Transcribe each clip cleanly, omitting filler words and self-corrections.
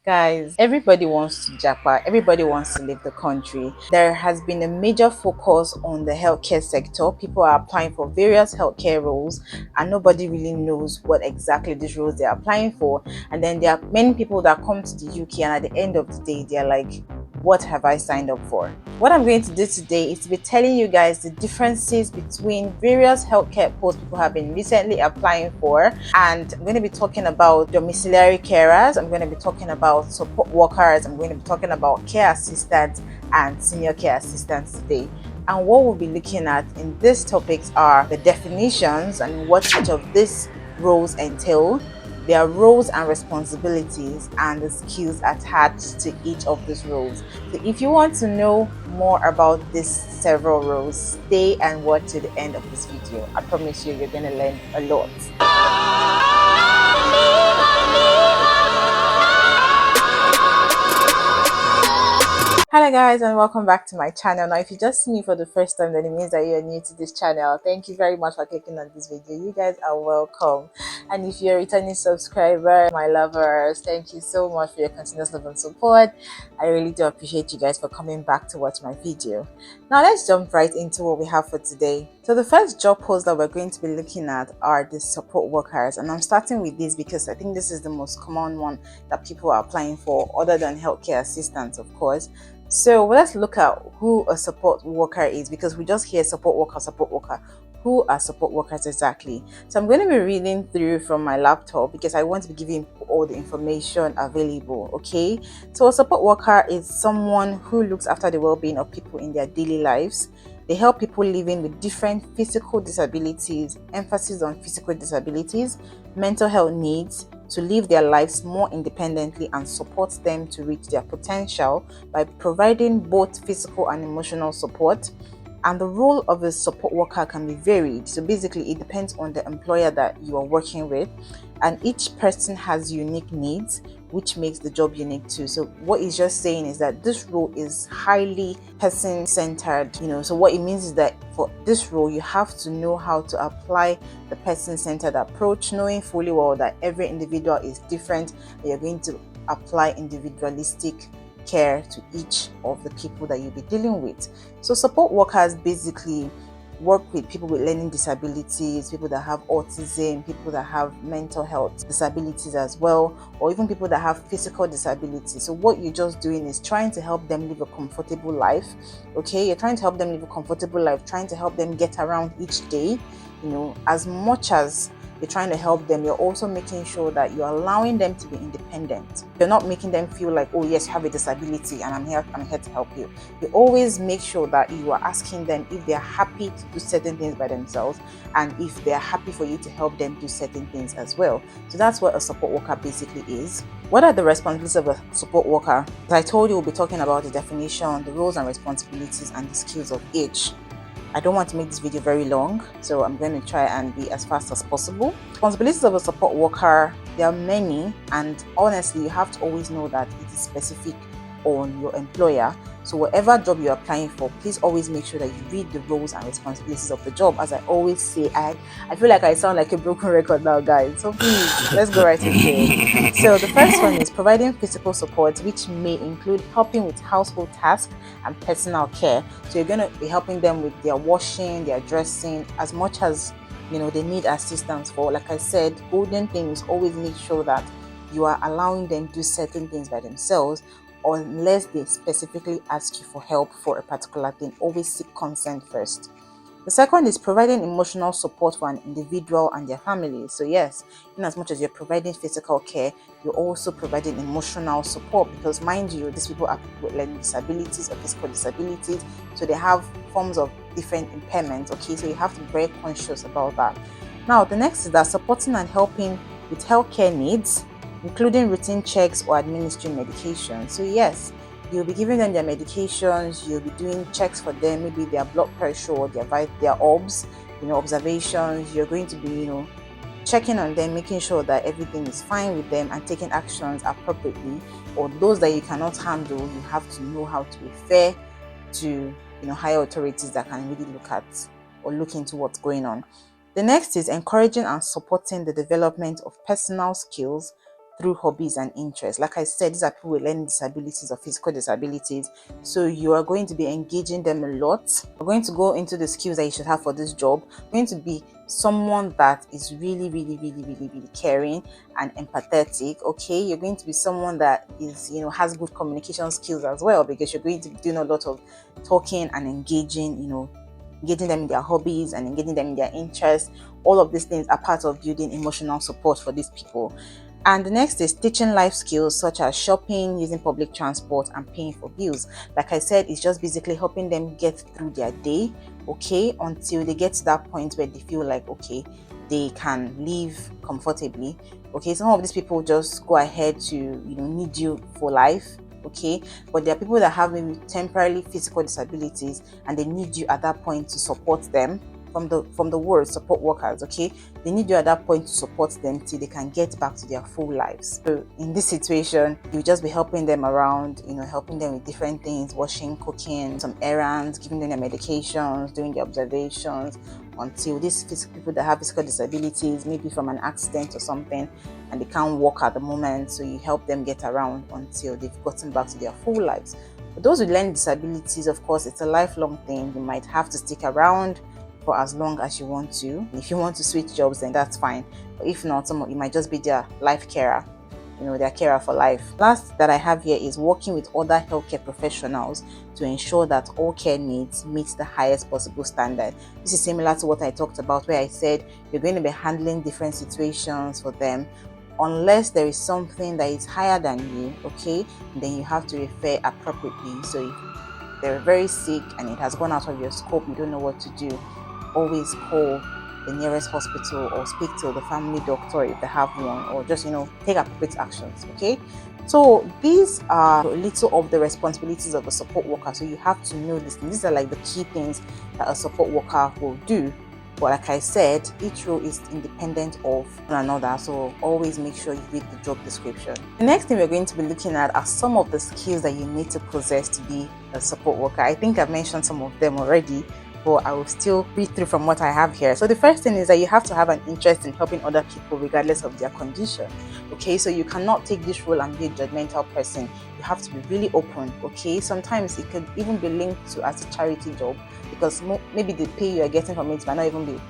Guys, everybody wants to japa, everybody wants to leave the country. There has been a major focus on the healthcare sector. People are applying for various healthcare roles and nobody really knows what exactly these roles they're applying for. And then there are many people that come to the UK and at the end of the day, they're like, what have I signed up for? What I'm going to do today is to be telling you guys the differences between various healthcare posts people have been recently applying for. And I'm going to be talking about domiciliary carers, I'm going to be talking about support workers, I'm going to be talking about care assistants and senior care assistants today. And what we'll be looking at in these topics are the definitions and what each of these roles entail, their roles and responsibilities, and the skills attached to each of these roles. So if you want to know more about these several roles, stay and watch to the end of this video. I promise you're going to learn a lot. Hello guys, and welcome back to my channel. Now if you just see me for the first time, then it means that you're new to this channel. Thank you very much for clicking on this video. You guys are welcome. And if you're a returning subscriber, my lovers, thank you so much for your continuous love and support. I really do appreciate you guys for coming back to watch my video. Now let's jump right into what we have for today. So the first job post that we're going to be looking at are the support workers, and I'm starting with this because I think this is the most common one that people are applying for, other than healthcare assistants, of course. So let's look at who a support worker is, because we just hear support worker, support worker. Who are support workers exactly? So I'm going to be reading through from my laptop because I want to be giving all the information available, okay? So a support worker is someone who looks after the well-being of people in their daily lives. They help people living with different physical disabilities, emphasis on physical disabilities, mental health needs, to live their lives more independently, and supports them to reach their potential by providing both physical and emotional support. And the role of a support worker can be varied. So basically, it depends on the employer that you are working with, and each person has unique needs, which makes the job unique too. So what it's just saying is that this role is highly person-centered, so what it means is that for this role, you have to know how to apply the person-centered approach, knowing fully well that every individual is different, and you're going to apply individualistic care to each of the people that you'll be dealing with. So support workers basically work with people with learning disabilities, people that have autism, people that have mental health disabilities as well, or even people that have physical disabilities. So what you're just doing is trying to help them live a comfortable life, okay? You're trying to help them live a comfortable life, trying to help them get around each day, as much as you're trying to help them, you're also making sure that you're allowing them to be independent. You're not making them feel like, oh yes, you have a disability and I'm here to help you. You always make sure that you are asking them if they're happy to do certain things by themselves, and if they're happy for you to help them do certain things as well. So that's what a support worker basically is. What are the responsibilities of a support worker? As I told you, we'll be talking about the definition, the roles and responsibilities, and the skills of each. I don't want to make this video very long, so I'm going to try and be as fast as possible. Responsibilities of a support worker, there are many, and honestly, you have to always know that it is specific on your employer. So whatever job you're applying for, please always make sure that you read the roles and responsibilities of the job. As I always say, I feel like I sound like a broken record now, guys. So please, let's go right into it. So the first one is providing physical support, which may include helping with household tasks and personal care. So you're going to be helping them with their washing, their dressing, as much as they need assistance for. Like I said, golden thing is always make sure that you are allowing them to do certain things by themselves, or unless they specifically ask you for help for a particular thing. Always seek consent first. The second is providing emotional support for an individual and their family. So yes, in as much as you're providing physical care, you're also providing emotional support, because mind you, these people are people with learning disabilities or physical disabilities, so they have forms of different impairments, okay? So you have to be very conscious about that. Now, the next is that supporting and helping with healthcare needs, including routine checks or administering medication. So yes, you'll be giving them their medications, you'll be doing checks for them, maybe their blood pressure or their OBS, observations. You're going to be, checking on them, making sure that everything is fine with them and taking actions appropriately. Or those that you cannot handle, you have to know how to refer to, higher authorities that can really look at or look into what's going on. The next is encouraging and supporting the development of personal skills through hobbies and interests. Like I said, these are people with learning disabilities or physical disabilities, so you are going to be engaging them a lot. We're going to go into the skills that you should have for this job. You're going to be someone that is really caring and empathetic. Okay, you're going to be someone that is, has good communication skills as well, because you're going to be doing a lot of talking and engaging them in their hobbies and engaging them in their interests. All of these things are part of building emotional support for these people. And the next is teaching life skills such as shopping, using public transport, and paying for bills. Like I said, it's just basically helping them get through their day, okay, until they get to that point where they feel like, okay, they can live comfortably. Okay, some of these people just go ahead to, need you for life. Okay, but there are people that have maybe temporarily physical disabilities and they need you at that point to support them. From the word support workers, okay, they need you at that point to support them till they can get back to their full lives. So in this situation, you just be helping them around, helping them with different things, washing, cooking, some errands, giving them their medications, doing the observations, until these people that have physical disabilities, maybe from an accident or something, and they can't walk at the moment, so you help them get around until they've gotten back to their full lives. For those with learning disabilities, of course, it's a lifelong thing. You might have to stick around for as long as you want to. If you want to switch jobs, then that's fine. But if not, you might just be their life carer, their carer for life. Last that I have here is working with other healthcare professionals to ensure that all care needs meet the highest possible standard. This is similar to what I talked about, where I said you're going to be handling different situations for them. Unless there is something that is higher than you, okay, then you have to refer appropriately. So if they're very sick and it has gone out of your scope, you don't know what to do, always call the nearest hospital or speak to the family doctor if they have one, or just take appropriate actions. Okay, so these are a little of the responsibilities of a support worker, so you have to know this. These are like the key things that a support worker will do. But like I said, each role is independent of one another, so always make sure you read the job description. The next thing we're going to be looking at are some of the skills that you need to possess to be a support worker. I think I've mentioned some of them already, but I will still read through from what I have here. So the first thing is that you have to have an interest in helping other people regardless of their condition. Okay, so you cannot take this role and be a judgmental person. You have to be really open. Okay, sometimes it could even be linked to as a charity job, because maybe the pay you are getting from it might not even be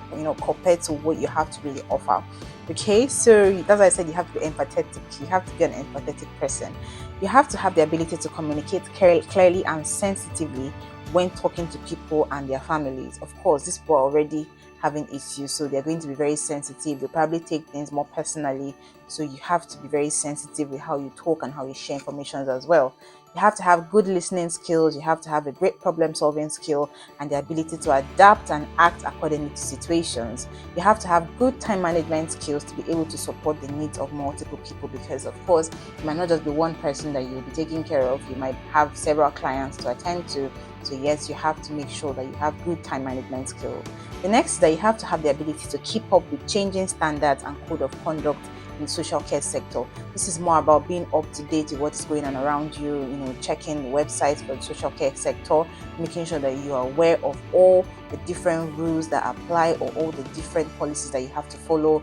compared to what you have to really offer. Okay, so that's why I said you have to be empathetic. You have to be an empathetic person. You have to have the ability to communicate clearly and sensitively when talking to people and their families. Of course, these people are already having issues, so they're going to be very sensitive. They'll probably take things more personally, so you have to be very sensitive with how you talk and how you share information as well. You have to have good listening skills. You have to have a great problem solving skill and the ability to adapt and act accordingly to situations. You have to have good time management skills to be able to support the needs of multiple people, because of course it might not just be one person that you'll be taking care of. You might have several clients to attend to. So yes, you have to make sure that you have good time management skills. The next is that you have to have the ability to keep up with changing standards and code of conduct in the social care sector. This is more about being up to date with what is going on around you, checking the websites for the social care sector, making sure that you are aware of all the different rules that apply or all the different policies that you have to follow.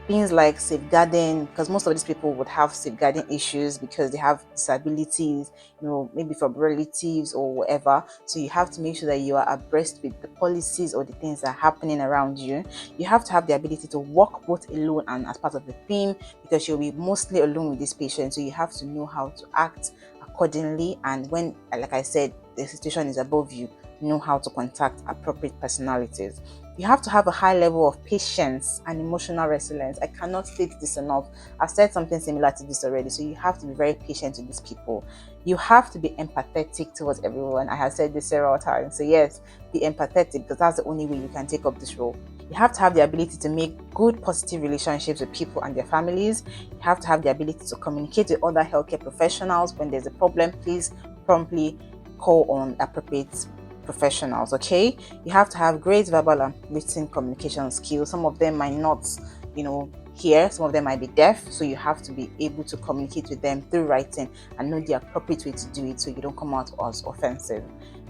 Things like safeguarding, because most of these people would have safeguarding issues because they have disabilities, maybe from relatives or whatever. So you have to make sure that you are abreast with the policies or the things that are happening around you. You have to have the ability to work both alone and as part of the team, because you'll be mostly alone with this patient. So you have to know how to act accordingly. And when, like I said, the situation is above you, know how to contact appropriate personalities. You have to have a high level of patience and emotional resilience. I cannot state this enough. I've said something similar to this already. So you have to be very patient with these people. You have to be empathetic towards everyone. I have said this several times. So yes, be empathetic, because that's the only way you can take up this role. You have to have the ability to make good, positive relationships with people and their families. You have to have the ability to communicate with other healthcare professionals. When there's a problem, please promptly call on appropriate professionals. Okay, you have to have great verbal and written communication skills. Some of them might not hear, some of them might be deaf, so you have to be able to communicate with them through writing and know the appropriate way to do it, so you don't come out as offensive.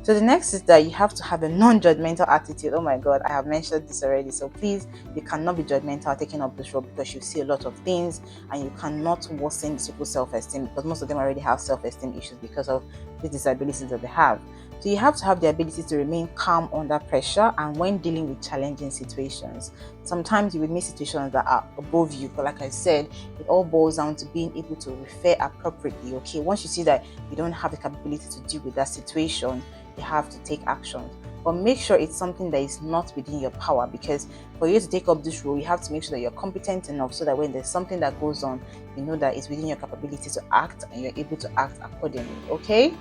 So the next is that you have to have a non-judgmental attitude. Oh my god, I have mentioned this already, so please, you cannot be judgmental taking up this role, because you see a lot of things and you cannot worsen these people's self-esteem, because most of them already have self-esteem issues because of the disabilities that they have. So you have to have the ability to remain calm under pressure and when dealing with challenging situations. Sometimes you will meet situations that are above you, but like I said, it all boils down to being able to refer appropriately. Okay, once you see that you don't have the capability to deal with that situation, you have to take action. But make sure it's something that is not within your power, because for you to take up this role, you have to make sure that you're competent enough so that when there's something that goes on, you know that it's within your capability to act and you're able to act accordingly. Okay.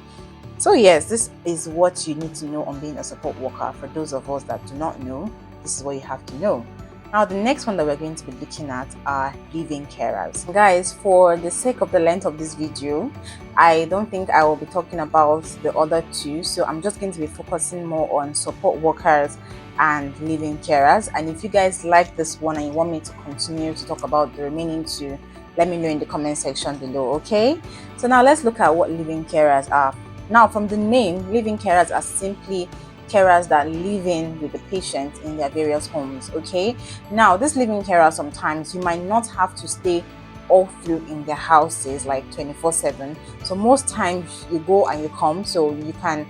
So yes, this is what you need to know on being a support worker. For those of us that do not know, this is what you have to know. Now, the next one that we're going to be looking at are living carers. Guys, for the sake of the length of this video, I don't think I will be talking about the other two. So I'm just going to be focusing more on support workers and living carers. And if you guys like this one and you want me to continue to talk about the remaining two, let me know in the comment section below, okay? So now let's look at what living carers are. Now, from the name, living carers are simply carers that live in with the patient in their various homes. Okay, now this living carer, sometimes you might not have to stay all through in their houses like 24/7. So most times you go and you come, so you can,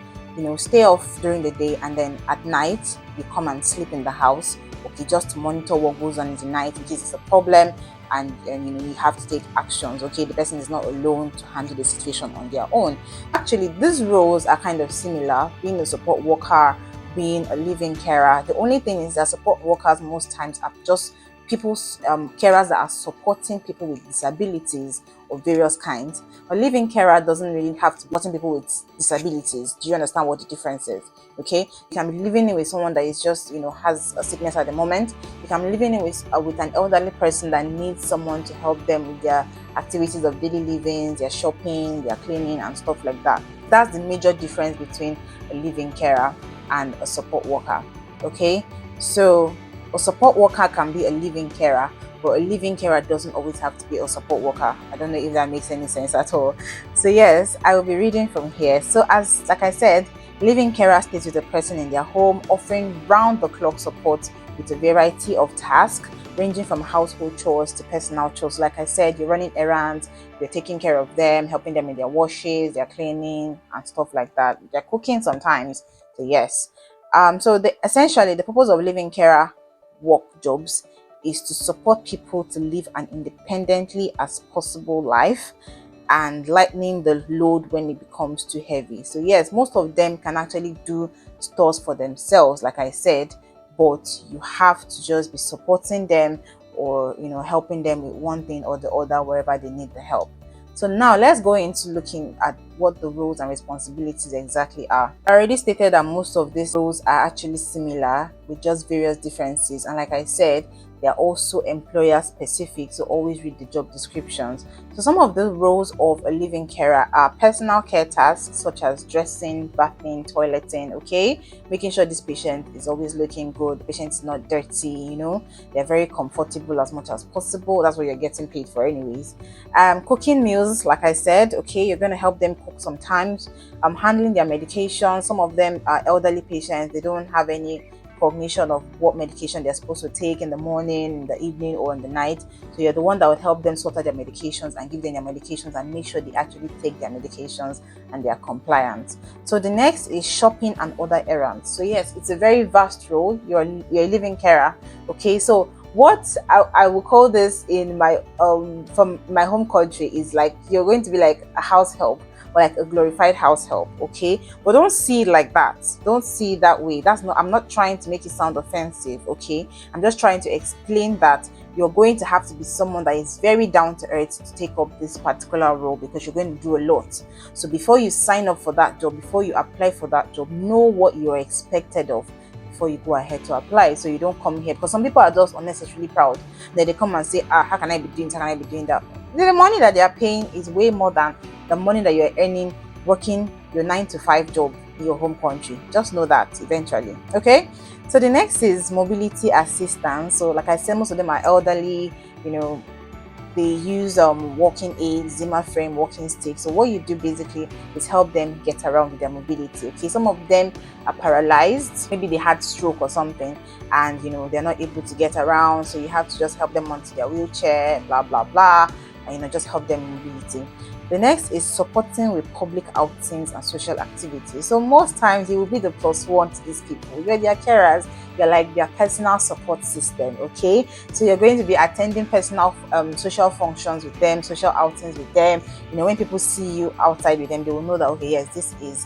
stay off during the day, and then at night you come and sleep in the house, okay, just to monitor what goes on in the night in case it's a problem, and you have to take actions. Okay, the person is not alone to handle the situation on their own. Actually, these roles are kind of similar, being a support worker, being a living carer. The only thing is that support workers most times are just people's carers that are supporting people with disabilities of various kinds. A living carer doesn't really have to be supporting people with disabilities. Do you understand what the difference is? Okay, you can be living in with someone that is just has a sickness at the moment. You can be living in with an elderly person that needs someone to help them with their activities of daily living, their shopping, their cleaning and stuff like that. That's the major difference between a living carer and a support worker. Okay, so a support worker can be a living carer, but a living carer doesn't always have to be a support worker. I don't know if that makes any sense at all. So yes, I will be reading from here. So like I said, living carer stays with the person in their home, offering round-the-clock support with a variety of tasks, ranging from household chores to personal chores. Like I said, you're running errands, you're taking care of them, helping them in their washes, their cleaning and stuff like that. They're cooking sometimes. So yes. Essentially, the purpose of living carer work jobs is to support people to live an independently as possible life and lightening the load when it becomes too heavy. So yes, most of them can actually do stores for themselves, like I said, but you have to just be supporting them or helping them with one thing or the other wherever they need the help. So now let's go into looking at what the roles and responsibilities exactly are. I already stated that most of these roles are actually similar with just various differences, and like I said, they are also employer specific, so always read the job descriptions. So some of the roles of a living carer are personal care tasks such as dressing, bathing, toileting, okay, making sure this patient is always looking good, the patient is not dirty, they're very comfortable as much as possible. That's what you're getting paid for anyways. Cooking meals, like I said, okay, you're going to help them cook sometimes. Handling their medication. Some of them are elderly patients, they don't have any cognition of what medication they're supposed to take in the morning, in the evening, or in the night. So you're the one that would help them sort out their medications and give them their medications and make sure they actually take their medications and they are compliant. So the next is shopping and other errands. So yes, it's a very vast role. You're a living carer. Okay, so what I will call this in my from my home country is like you're going to be like a house help, or like a glorified house help, okay? But don't see it like that. Don't see it that way. I'm not trying to make it sound offensive, okay? I'm just trying to explain that you're going to have to be someone that is very down to earth to take up this particular role, because you're going to do a lot. So before you sign up for that job, before you apply for that job, know what you're expected of before you go ahead to apply, so you don't come here, because some people are just unnecessarily proud. Then they come and say, how can I be doing this, how can I be doing that? The money that they are paying is way more than the money that you're earning working your 9-to-5 job in your home country. Just know that eventually. Okay, so the next is mobility assistance. So like I said, most of them are elderly, they use walking aids, Zimmer frame, walking sticks. So what you do basically is help them get around with their mobility. Okay, some of them are paralyzed, maybe they had stroke or something, and they're not able to get around, so you have to just help them onto their wheelchair, blah blah blah, and just help them in mobility. The next is supporting with public outings and social activities. So most times you will be the plus one to these people. You're their carers, you're like their personal support system. Okay, so you're going to be attending personal social functions with them, social outings with them. When people see you outside with them, they will know that, okay, yes, this is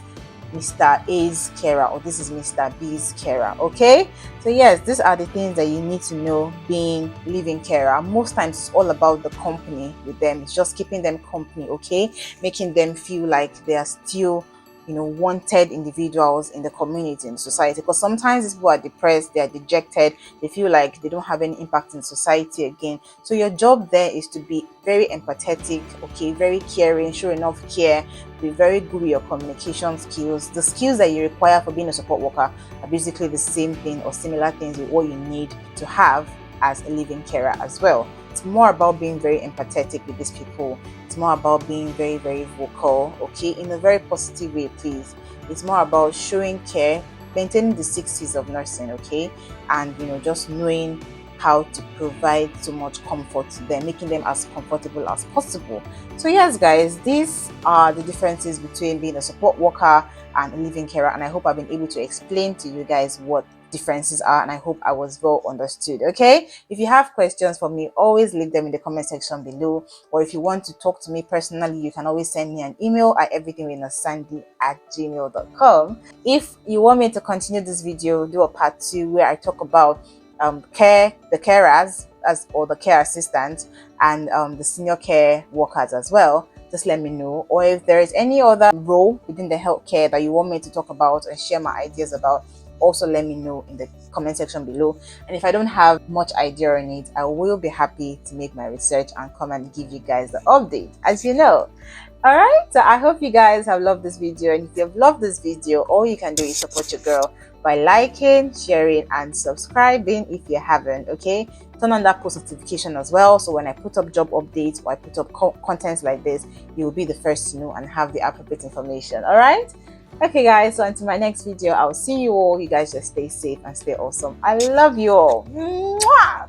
Mr. A's carer, or this is Mr. B's carer. Okay, so yes, these are the things that you need to know being living carer. Most times it's all about the company with them. It's just keeping them company, okay, making them feel like they are still wanted individuals in the community, in society. Because sometimes these people are depressed, they are dejected, they feel like they don't have any impact in society again. So your job there is to be very empathetic, okay, very caring, show enough care, be very good with your communication skills. The skills that you require for being a support worker are basically the same thing or similar things with what you need to have as a living carer as well. It's more about being very empathetic with these people. It's more about being very, very vocal, okay, in a very positive way, please. It's more about showing care, maintaining the 6 C's of nursing, okay, and just knowing how to provide so much comfort to them, making them as comfortable as possible. So yes, guys, these are the differences between being a support worker and a living carer, and I hope I've been able to explain to you guys what differences are, and I hope I was well understood. Okay, if you have questions for me, always leave them in the comment section below, or if you want to talk to me personally, you can always send me an email at everythingwithnasandy@gmail.com. If you want me to continue this video, do a part 2 where I talk about the carers or the care assistants, and the senior care workers as well, just let me know. Or if there is any other role within the healthcare that you want me to talk about and share my ideas about, also let me know in the comment section below. And if I don't have much idea on it, I will be happy to make my research and come and give you guys the update, as you know. Alright, so I hope you guys have loved this video, and if you have loved this video, all you can do is support your girl by liking, sharing, and subscribing if you haven't. Okay, turn on that post notification as well, so when I put up job updates or I put up contents like this, you will be the first to know and have the appropriate information. All right, okay guys, so until my next video, I'll see you all. You guys just stay safe and stay awesome. I love you all. Mwah!